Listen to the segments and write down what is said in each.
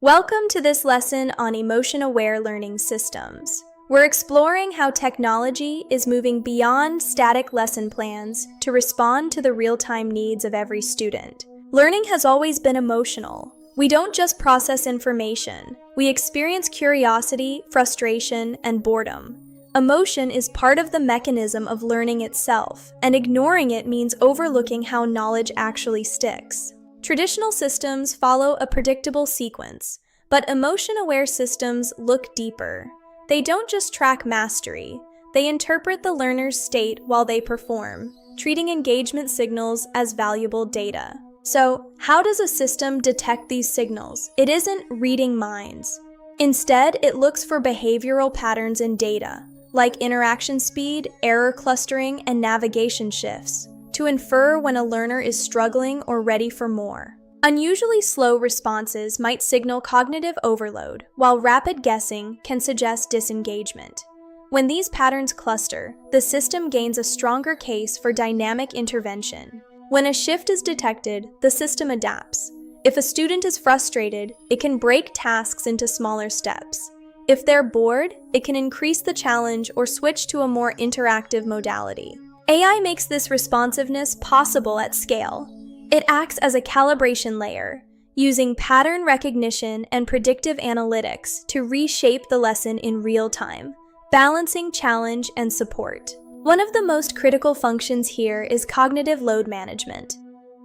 Welcome to this lesson on emotion-aware learning systems. We're exploring how technology is moving beyond static lesson plans to respond to the real-time needs of every student. Learning has always been emotional. We don't just process information. We experience curiosity, frustration, and boredom. Emotion is part of the mechanism of learning itself, and ignoring it means overlooking how knowledge actually sticks. Traditional systems follow a predictable sequence, but emotion-aware systems look deeper. They don't just track mastery, they interpret the learner's state while they perform, treating engagement signals as valuable data. So, how does a system detect these signals? It isn't reading minds. Instead, it looks for behavioral patterns in data, like interaction speed, error clustering, and navigation shifts, to infer when a learner is struggling or ready for more. Unusually slow responses might signal cognitive overload, while rapid guessing can suggest disengagement. When these patterns cluster, the system gains a stronger case for dynamic intervention. When a shift is detected, the system adapts. If a student is frustrated, it can break tasks into smaller steps. If they're bored, it can increase the challenge or switch to a more interactive modality. AI makes this responsiveness possible at scale. It acts as a calibration layer, using pattern recognition and predictive analytics to reshape the lesson in real time, balancing challenge and support. One of the most critical functions here is cognitive load management.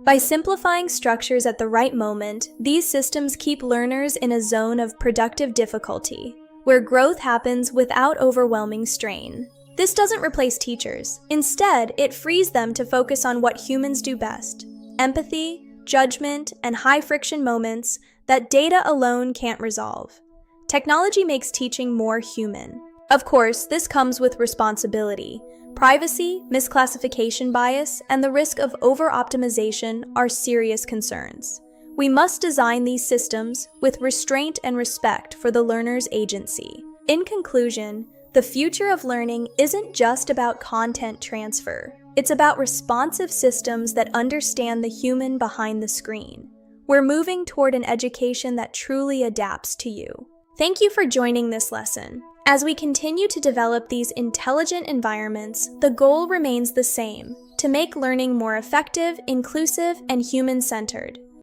By simplifying structures at the right moment, these systems keep learners in a zone of productive difficulty, where growth happens without overwhelming strain. This doesn't replace teachers. Instead, it frees them to focus on what humans do best: empathy, judgment, and high-friction moments that data alone can't resolve. Technology makes teaching more human. Of course, this comes with responsibility. Privacy, misclassification bias, and the risk of over-optimization are serious concerns. We must design these systems with restraint and respect for the learner's agency. In conclusion, the future of learning isn't just about content transfer. It's about responsive systems that understand the human behind the screen. We're moving toward an education that truly adapts to you. Thank you for joining this lesson. As we continue to develop these intelligent environments, the goal remains the same: to make learning more effective, inclusive, and human-centered.